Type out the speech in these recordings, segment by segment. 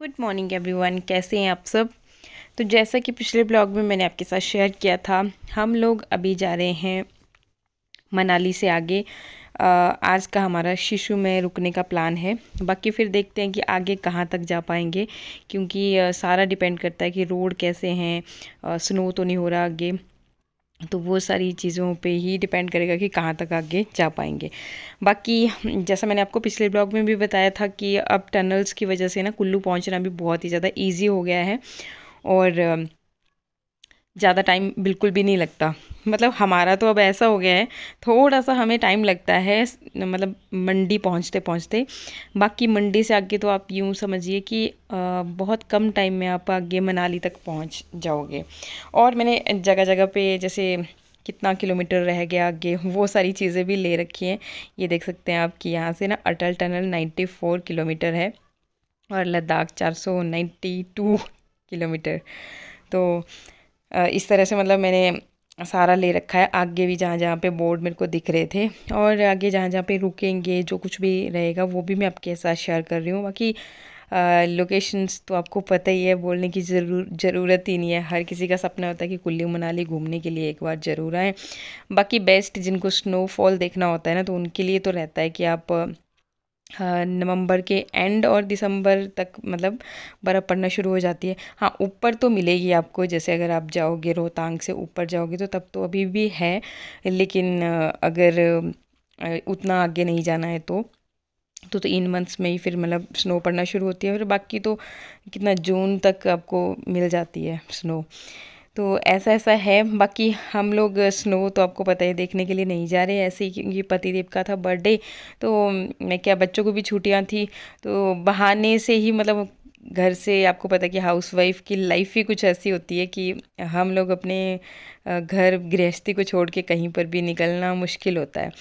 Good morning everyone, कैसे हैं आप सब। तो जैसा कि पिछले ब्लॉग में मैंने आपके साथ शेयर किया था, हम लोग अभी जा रहे हैं मनाली से आगे। आज का हमारा शिशु में रुकने का प्लान है। बाकी फिर देखते हैं कि आगे कहाँ तक जा पाएंगे, क्योंकि सारा डिपेंड करता है कि रोड कैसे हैं, स्नो तो नहीं हो रहा आगे। तो वो सारी चीज़ों पे ही डिपेंड करेगा कि कहाँ तक आगे जा पाएंगे। बाकी जैसा मैंने आपको पिछले ब्लॉग में भी बताया था कि अब टनल्स की वजह से ना कुल्लू पहुँचना भी बहुत ही ज़्यादा इजी हो गया है और ज़्यादा टाइम बिल्कुल भी नहीं लगता। मतलब हमारा तो अब ऐसा हो गया है, थोड़ा सा हमें टाइम लगता है मतलब मंडी पहुंचते पहुंचते। बाकी मंडी से आगे तो आप यूँ समझिए कि बहुत कम टाइम में आप आगे मनाली तक पहुंच जाओगे। और मैंने जगह जगह पे जैसे कितना किलोमीटर रह गया आगे वो सारी चीज़ें भी ले रखी हैं। ये देख सकते हैं आप कि यहाँ से ना अटल टनल 94 किलोमीटर है और लद्दाख 492 किलोमीटर। तो इस तरह से मतलब मैंने सारा ले रखा है। आगे भी जहाँ जहाँ पे बोर्ड मेरे को दिख रहे थे और आगे जहाँ जहाँ पे रुकेंगे जो कुछ भी रहेगा वो भी मैं आपके साथ शेयर कर रही हूँ। बाकी लोकेशंस तो आपको पता ही है, बोलने की ज़रूरत ही नहीं है। हर किसी का सपना होता है कि कुल्लू मनाली घूमने के लिए एक बार ज़रूर आएँ। बाकी बेस्ट जिनको स्नोफॉल देखना होता है ना, तो उनके लिए तो रहता है कि आप नवंबर के एंड और दिसंबर तक मतलब बर्फ़ पड़ना शुरू हो जाती है। हाँ, ऊपर तो मिलेगी आपको, जैसे अगर आप जाओगे रोहतांग से ऊपर जाओगे तो तब तो अभी भी है। लेकिन अगर उतना आगे नहीं जाना है तो इन मंथ्स में ही फिर मतलब स्नो पड़ना शुरू होती है। फिर बाकी तो कितना जून तक आपको मिल जाती है स्नो। तो ऐसा ऐसा है। बाकी हम लोग स्नो तो आपको पता है देखने के लिए नहीं जा रहे ऐसे ही, क्योंकि पतिदेव का था बर्थडे। तो मैं क्या, बच्चों को भी छुट्टियां थी तो बहाने से ही मतलब घर से, आपको पता है कि हाउसवाइफ की लाइफ ही कुछ ऐसी होती है कि हम लोग अपने घर गृहस्थी को छोड़ के कहीं पर भी निकलना मुश्किल होता है।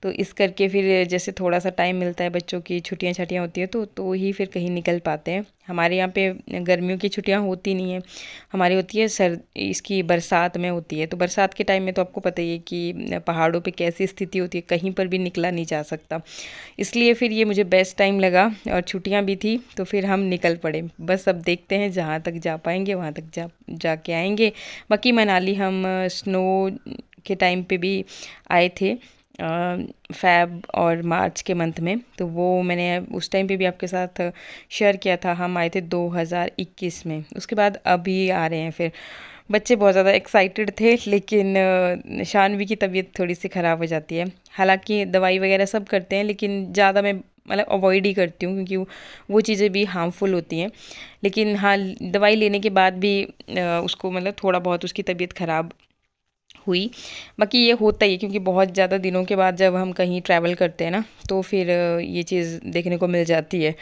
तो इस करके फिर जैसे थोड़ा सा टाइम मिलता है, बच्चों की छुट्टियां छाटियाँ होती है तो ही फिर कहीं निकल पाते हैं। हमारे यहाँ पे गर्मियों की छुट्टियां होती नहीं है, हमारी होती है इसकी बरसात में होती है। तो बरसात के टाइम में तो आपको पता ही है कि पहाड़ों पे कैसी स्थिति होती है, कहीं पर भी निकला नहीं जा सकता। इसलिए फिर ये मुझे बेस्ट टाइम लगा और छुट्टियां भी थी तो फिर हम निकल पड़े। बस अब देखते हैं जहाँ तक जा पाएंगे वहाँ तक जाके आएंगे। बाकी मनाली हम स्नो के टाइम पे भी आए थे, फ़ैब और मार्च के मंथ में। तो वो मैंने उस टाइम पे भी आपके साथ शेयर किया था। हम आए थे 2021 में। उसके बाद अभी आ रहे हैं फिर। बच्चे बहुत ज़्यादा एक्साइटेड थे, लेकिन शानवी की तबीयत थोड़ी सी ख़राब हो जाती है। हालांकि दवाई वगैरह सब करते हैं, लेकिन ज़्यादा मैं मतलब अवॉइड ही करती हूँ, क्योंकि वो चीज़ें भी हार्मफुल होती हैं। लेकिन हाँ, दवाई लेने के बाद भी उसको मतलब थोड़ा बहुत उसकी तबीयत ख़राब हुई। बाकी ये होता ही है, क्योंकि बहुत ज़्यादा दिनों के बाद जब हम कहीं ट्रैवल करते हैं ना तो फिर ये चीज़ देखने को मिल जाती है।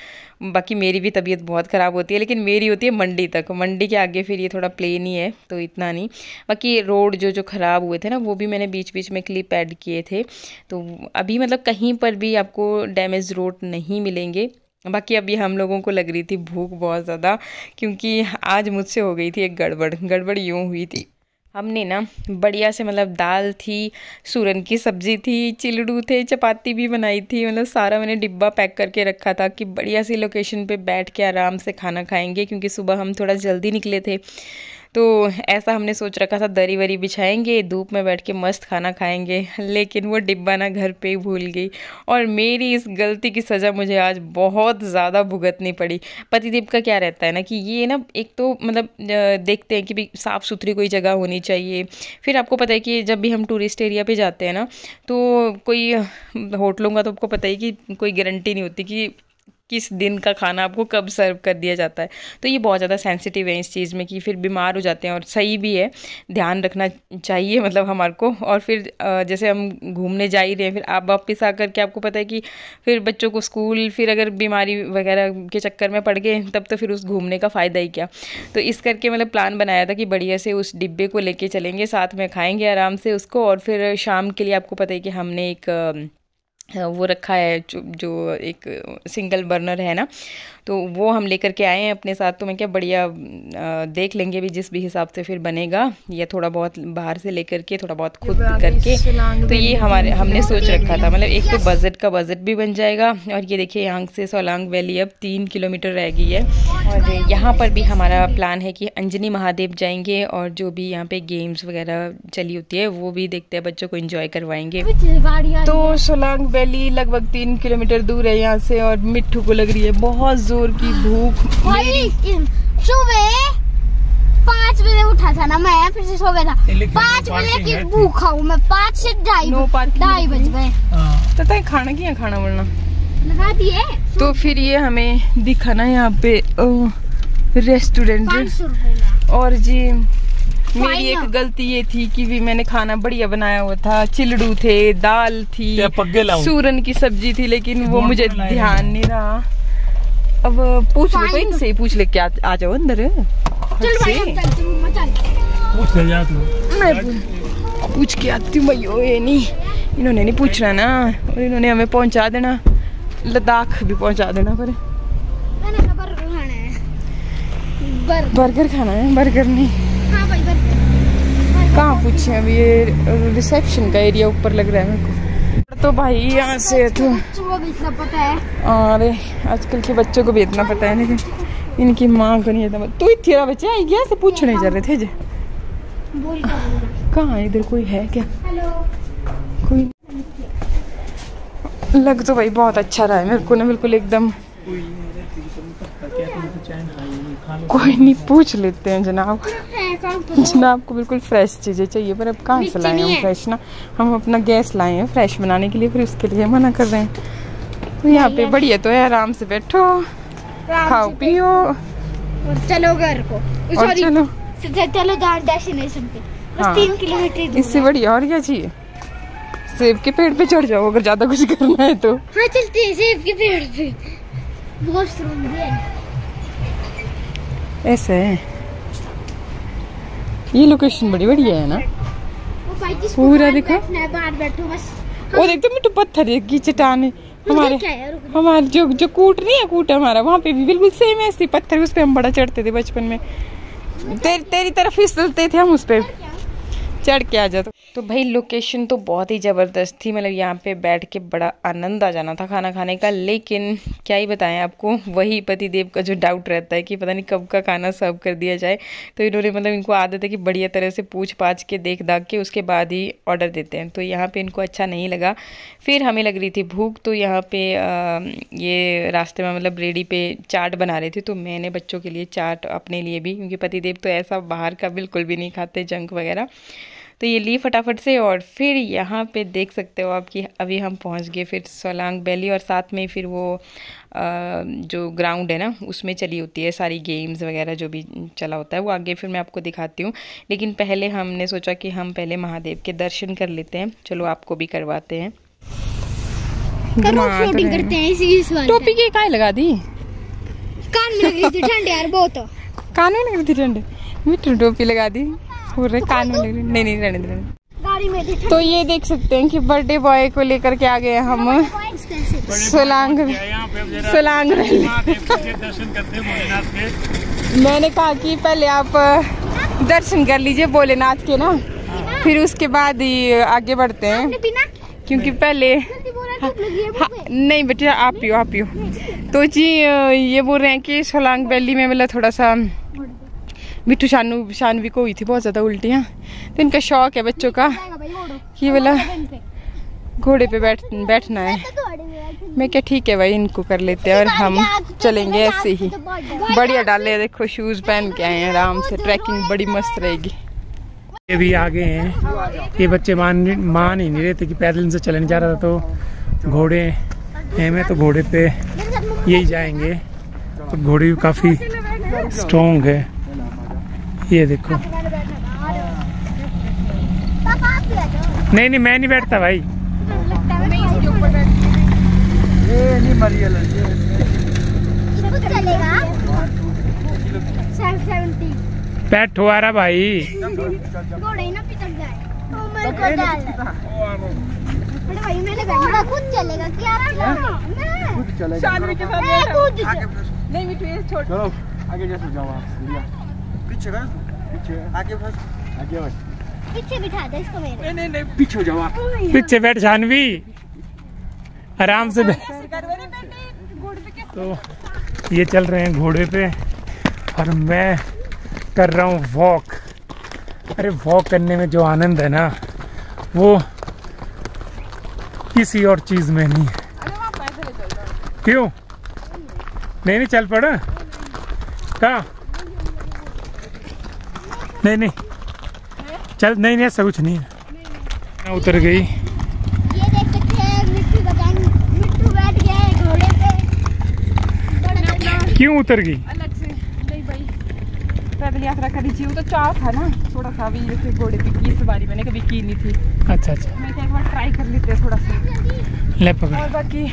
बाकी मेरी भी तबीयत बहुत ख़राब होती है, लेकिन मेरी होती है मंडी तक। मंडी के आगे फिर ये थोड़ा प्लेन ही है तो इतना नहीं। बाकी रोड जो जो ख़राब हुए थे ना वो भी मैंने बीच बीच में क्लिप ऐड किए थे। तो अभी मतलब कहीं पर भी आपको डैमेज रोड नहीं मिलेंगे। बाकी अभी हम लोगों को लग रही थी भूख बहुत ज़्यादा, क्योंकि आज मुझसे हो गई थी एक गड़बड़। गड़बड़ यूँ हुई थी, हमने ना बढ़िया से मतलब दाल थी, सूरन की सब्जी थी, चिलड़ू थे, चपाती भी बनाई थी। मतलब सारा मैंने डिब्बा पैक करके रखा था कि बढ़िया सी लोकेशन पे बैठ के आराम से खाना खाएंगे, क्योंकि सुबह हम थोड़ा जल्दी निकले थे। तो ऐसा हमने सोच रखा था, दरी वरी बिछाएंगे, धूप में बैठ के मस्त खाना खाएंगे। लेकिन वो डिब्बा ना घर पे ही भूल गई, और मेरी इस गलती की सज़ा मुझे आज बहुत ज़्यादा भुगतनी पड़ी। पतिदेव का क्या रहता है ना कि ये ना एक तो मतलब देखते हैं कि भाई साफ़ सुथरी कोई जगह होनी चाहिए। फिर आपको पता है कि जब भी हम टूरिस्ट एरिया पे जाते हैं ना, तो कोई होटलों का तो आपको पता ही कि कोई गारंटी नहीं होती कि किस दिन का खाना आपको कब सर्व कर दिया जाता है। तो ये बहुत ज़्यादा सेंसिटिव है इस चीज़ में कि फिर बीमार हो जाते हैं, और सही भी है, ध्यान रखना चाहिए मतलब हमारे को। और फिर जैसे हम घूमने जा ही रहे हैं, फिर आप वापस आकर के आपको पता है कि फिर बच्चों को स्कूल, फिर अगर बीमारी वगैरह के चक्कर में पड़ गए तब तो फिर उस घूमने का फ़ायदा ही क्या। तो इस करके मतलब प्लान बनाया था कि बढ़िया से उस डिब्बे को लेके चलेंगे, साथ में खाएंगे आराम से उसको। और फिर शाम के लिए आपको पता है कि हमने एक वो रखा है जो एक सिंगल बर्नर है ना, तो वो हम लेकर के आए हैं अपने साथ। तो मैं क्या बढ़िया देख लेंगे भी जिस भी हिसाब से फिर बनेगा, या थोड़ा बहुत बाहर से लेकर के थोड़ा बहुत खुद करके। तो ये हमने सोच रखा था, मतलब एक तो बजट भी बन जाएगा। और ये देखिए यहाँ से सोलांग वैली अब 3 किलोमीटर रह गई है। और यहाँ पर भी हमारा प्लान है कि अंजनी महादेव जाएंगे और जो भी यहाँ पे गेम्स वगैरह चली होती है वो भी देखते हैं, बच्चों को एंजॉय करवाएंगे। तो सोलांग वैली लगभग 3 किलोमीटर दूर है यहाँ से। और मिट्ठू को लग रही है बहुत जोर की भूख। सुबह 5 बजे उठा था ना मैं, फिर से सो गया था। 5 बजे की भूखा हूँ मैं, 5 से 2:30 बज गए। तो खाना क्या खाना वरना लगा दिए। तो फिर ये हमें दिखा ना यहाँ पे रेस्टोरेंट। 500 रुपए। और जी मेरी एक गलती ये थी कि भी मैंने खाना बढ़िया बनाया हुआ था, चिलड़ू थे, दाल थी, सूरन की सब्जी थी, लेकिन वो मुझे ध्यान नहीं रहा। अब पूछ लो, कोई इनसे ही पूछ ले, क्या आ जाओ अंदर। मैं पूछ के आती हूँ भैया, ये नहीं, इन्होंने नहीं पूछना ना, और इन्होंने हमें पहुंचा देना, लद्दाख भी पहुंचा देना। पर बर्गर खाना है, बर्गर नहीं। हाँ भाई, कहाँ पूछे अभी, ये रिसेप्शन का एरिया ऊपर लग रहा है मेरे को। तो भाई यहाँ से तो पता है, अरे आजकल के बच्चों को भी इतना पता है, लेकिन इनकी माँ को नहीं इतना। तू तेरा बच्चा आई गया से पूछने जा रहे थे जे कहाँ इधर कोई है क्या? कोई लग तो भाई बहुत अच्छा रहा है मेरे को ना, बिल्कुल एकदम। कोई नहीं, पूछ लेते हैं जनाब। जनाब को बिल्कुल फ्रेश चीजें चाहिए, पर अब कहाँ से लाए हम फ्रेश ना। हम अपना गैस लाए हैं फ्रेश बनाने के लिए, फिर उसके लिए मना कर रहे हैं। तो यहाँ पे बढ़िया तो है, आराम से बैठो, खाओ पियो और चलो घर को। और चलो डेस्टिनेशन पे बस 3 किलोमीटर। इससे बढ़िया और क्या चाहिए? सेब के पेड़ पे चढ़ जाओ अगर ज्यादा कुछ करना है तो। हाँ चलते हैं सेब के पेड़ पे, बहुत स्ट्रॉन्ग है। ऐसे है, ये लोकेशन बड़ी बढ़िया है ना, पूरा देखो। बाहर बैठो बस। वो देखते मिट्टू पत्थर की चट्टान हमारे जो कूट नहीं है, कूट हमारा वहाँ पे भी बिल्कुल सेम ऐसी पत्थर, उस पे हम बड़ा चढ़ते थे बचपन में। तेरी तरफ फिसलते थे हम, उस पे चढ़ के आ जाते। तो भाई लोकेशन तो बहुत ही ज़बरदस्त थी, मतलब यहाँ पे बैठ के बड़ा आनंद आ जाना था खाना खाने का। लेकिन क्या ही बताएं आपको, वही पतिदेव का जो डाउट रहता है कि पता नहीं कब का खाना सर्व कर दिया जाए। तो इन्होंने मतलब इनको आदत है कि बढ़िया तरह से पूछ पाछ के देख दाख के उसके बाद ही ऑर्डर देते हैं। तो यहाँ पे इनको अच्छा नहीं लगा, फिर हमें लग रही थी भूख। तो यहाँ पे ये रास्ते में मतलब रेडी पे चाट बना रहे थे, तो मैंने बच्चों के लिए चाट, अपने लिए भी, क्योंकि पतिदेव तो ऐसा बाहर का बिल्कुल भी नहीं खाते, जंक वगैरह। तो ये ली फटाफट से। और फिर यहाँ पे देख सकते हो आप कि अभी हम पहुँच गए फिर सोलांग वैली, और साथ में फिर वो जो ग्राउंड है ना, उसमें चली होती है सारी गेम्स वगैरह जो भी चला होता है, वो आगे फिर मैं आपको दिखाती हूँ। लेकिन पहले हमने सोचा कि हम पहले महादेव के दर्शन कर लेते हैं। चलो आपको भी करवाते हैं। फ्लोटिंग करते हैं इस वाले। टोपी की काय लगा दी? कान में लग रही थी ठंड यार बहुत। कान में लग रही थी ठंड, मिट्टू टोपी लगा दी, पूरे कान में लग रही। नहीं रहने दे। गाड़ी में थी। तो ये देख सकते हैं कि बर्थडे बॉय को लेकर के आ गए हम सोलांग वैली। मैंने कहा कि पहले आप दर्शन कर लीजिए भोलेनाथ के ना, फिर उसके बाद ही आगे बढ़ते हैं, क्योंकि पहले नहीं बेटा आप पियो। तो जी ये बोल रहे हैं कि सोलांग वैली में मतलब थोड़ा सा मिट्टू शानवी को हुई थी बहुत ज़्यादा उल्टियाँ, तो इनका शौक है बच्चों का कि बोला घोड़े पे बैठना है। मैं क्या ठीक है भाई, इनको कर लेते हैं और हम चलेंगे ऐसे ही। बढ़िया डाले, देखो शूज़ पहन के आए हैं, आराम से ट्रैकिंग बड़ी मस्त रहेगी। ये भी आगे हैं, ये बच्चे मान ही नहीं रहे थे कि पैदल से चलने जा रहा था, तो घोड़े हैं, मैं तो घोड़े पे यही जाएंगे। तो घोड़ी भी काफ़ी स्ट्रॉन्ग है, ये देखो। नहीं मैं नहीं बैठता भाई। बैठो आ रहा भाई। खुद चलेगा क्या? नहीं मिट्टू ये छोड़। चलो आगे जैसे जाओ आप। पीछे कर, पीछे आगे बस, आगे बस। पीछे बिठा दे इसको मेरे। नहीं पीछे जाओ आप। पीछे बैठ जानवी, आराम से बैठ। तो ये चल रहे हैं घोड़े पे और मैं कर रहा हूँ वॉक। अरे वॉक करने में जो आनंद है ना वो किसी और चीज में नहीं है। क्यों? नहीं चल पड़ा। कहाँ? नहीं चल, नहीं ऐसा कुछ नहीं है। उतर गई। ये देख सकते हैं मिट्टू का गैंग। मिट्टू बैठ गया है घोड़े पे। क्यों उतर गई? अलग से नहीं भाई, पैदल यात्रा करनी चाहिए। वो तो चाव था ना थोड़ा सा भी, जैसे घोड़े की सवारी मैंने कभी की नहीं थी। अच्छा मैं एक बार ट्राई कर लेते हैं थोड़ा सा। ले पकड़। और बाकी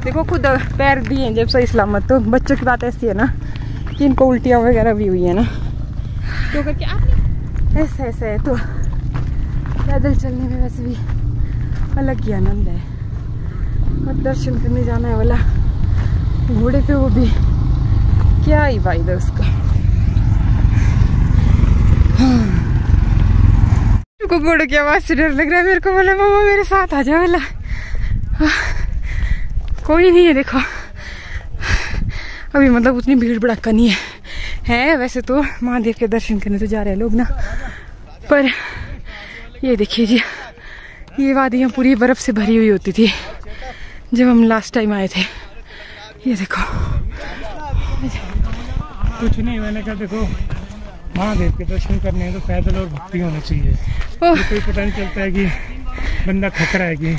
देखो खुद पैर दिए जब सही सलामत। तो बच्चों की बात ऐसी है ना कि इनको उल्टियाँ वगैरह भी हुई है ना, तो करके आपने ऐसा है। तो पैदल चलने में वैसे भी अलग ही आनंद है। और दर्शन करने जाना है वाला घोड़े पे, वो भी क्या ही फायदा उसका। को घोड़े की आवाज से डर लग रहा है मेरे को। बोला मामा मेरे साथ आ जाओ। वाला कोई नहीं है देखो अभी, मतलब उतनी भीड़ भड़का नहीं है वैसे तो। महादेव के दर्शन करने तो जा रहे हैं लोग ना, पर ये देखिए जी, ये वादियाँ पूरी बर्फ से भरी हुई होती थी जब हम लास्ट टाइम आए थे। ये देखो कुछ नहीं, मैंने कहा देखो महादेव के दर्शन करने हैं तो पैदल और भक्ति होनी चाहिए। तो कोई पता नहीं चलता है कि बंदा खतरा है कि।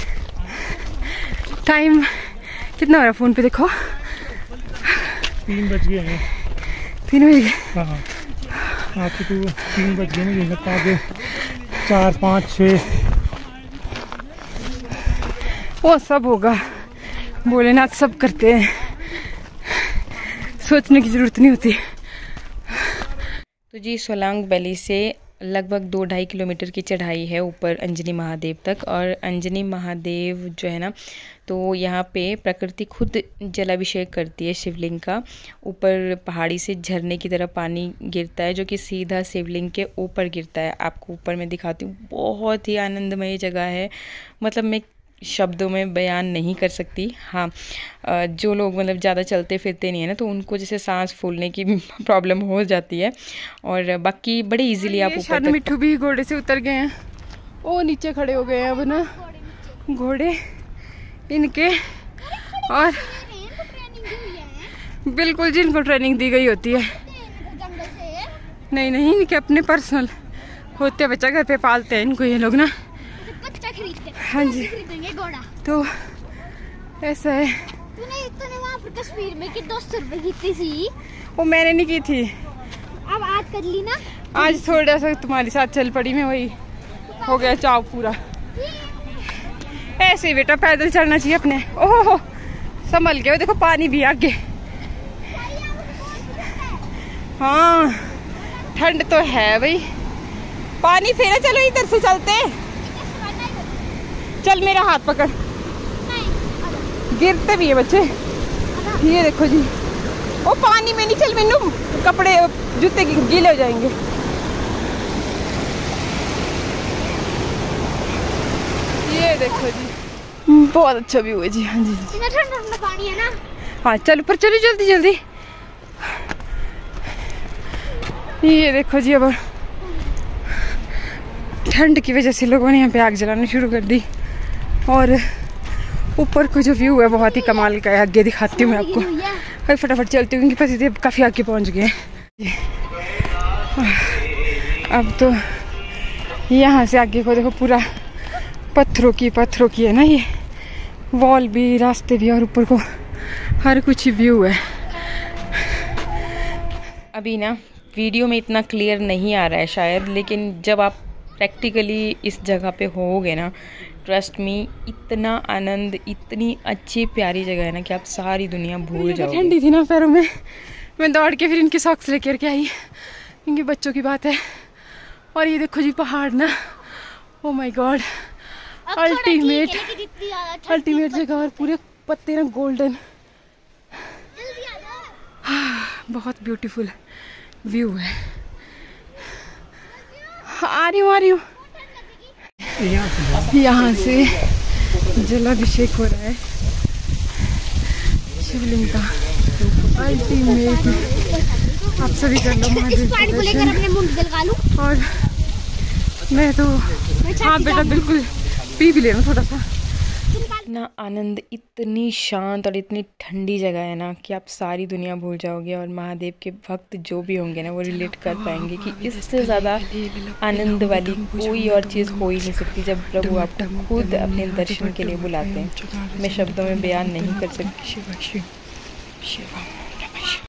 टाइम कितना हो रहा है फोन पे देखो? 3 बज गए हैं। 3 बज गए? हाँ आपको तो 3 बज गए, मुझे लगता है 4 5 6 वो सब होगा। भोलेनाथ सब करते हैं, सोचने की जरूरत नहीं होती। तो जी सोलांग वैली से लगभग 2-2.5 किलोमीटर की चढ़ाई है ऊपर अंजनी महादेव तक। और अंजनी महादेव जो है ना, तो यहाँ पे प्रकृति खुद जलाभिषेक करती है शिवलिंग का। ऊपर पहाड़ी से झरने की तरह पानी गिरता है जो कि सीधा शिवलिंग के ऊपर गिरता है। आपको ऊपर मैं दिखाती हूँ, बहुत ही आनंदमय जगह है। मतलब मैं शब्दों में बयान नहीं कर सकती। हाँ, जो लोग मतलब ज़्यादा चलते फिरते नहीं है ना, तो उनको जैसे सांस फूलने की प्रॉब्लम हो जाती है। और बाकी बड़े इजीली आप ऊपर तक। मिट्ठू भी घोड़े से उतर गए हैं, वो नीचे खड़े हो गए हैं अब ना घोड़े इनके। और बिल्कुल जिनको ट्रेनिंग दी गई होती है। नहीं इनके अपने पर्सनल होते, बच्चा घर पे पालते हैं इनको ये लोग ना। हाँ जी, तो ऐसा है। तूने वहाँ पर कश्मीर में कि 200 रुपए की थी? वो मैंने नहीं की थी, अब आज कर ली ना। आज थोड़ा सा तुम्हारे साथ चल पड़ी मैं, वही हो गया चाव पूरा। ऐसे ही बेटा पैदल चलना चाहिए अपने। ओहो संभल के, देखो पानी भी आगे। हाँ ठंड तो है भाई, पानी फेरा। चलो इधर से चलते, चल मेरा हाथ पकड़। गिरते भी है बच्चे, ये देखो जी। वो पानी में नहीं, चल मैनू कपड़े जूते गीले हो जाएंगे। ये देखो जी, बहुत अच्छा व्यू है जी। हाँ जी, ठंडा पानी है ना। हाँ चल ऊपर चलो जल्दी जल्दी। ये देखो जी, अब ठंड की वजह से लोगों ने यहाँ पे आग जलाना शुरू कर दी। और ऊपर को जो व्यू है बहुत ही कमाल का है। आगे दिखाती हूँ मैं आपको, भाई फटाफट चलती हूँ क्योंकि पति काफ़ी आगे पहुँच गए। अब तो यहाँ से आगे को देखो, पूरा पत्थरों की है ना ये वॉल भी, रास्ते भी, और ऊपर को हर कुछ व्यू है। अभी ना वीडियो में इतना क्लियर नहीं आ रहा है शायद, लेकिन जब आप प्रैक्टिकली इस जगह पे होगे ना, ट्रस्ट मी, इतना आनंद, इतनी अच्छी प्यारी जगह है ना कि आप सारी दुनिया भूल जाओगे। ठंडी थी ना पैरों में, मैं दौड़ के फिर इनके सॉक्स लेकर के आई, इनके बच्चों की बात है। और ये देखो जी पहाड़ ना, ओ माय गॉड, अल्टीमेट जगह। और पूरे पत्ते ना गोल्डन। बहुत ब्यूटीफुल व्यू है। आ रही हूँ। यहाँ से जलाभिषेक हो रहा है शिवलिंग का। अल्टीमेट आप सभी कर लो महादेव के दर्शन। और मैं तो हाँ बेटा बिल्कुल पी भी लेना थोड़ा सा। इतना आनंद, इतनी शांत और इतनी ठंडी जगह है ना कि आप सारी दुनिया भूल जाओगे। और महादेव के भक्त जो भी होंगे ना वो रिलेट कर पाएंगे कि इससे ज़्यादा आनंद वाली कोई और चीज़ हो ही नहीं सकती जब प्रभु आपको खुद अपने दर्शन के लिए बुलाते हैं। मैं शब्दों में बयान नहीं कर सकती।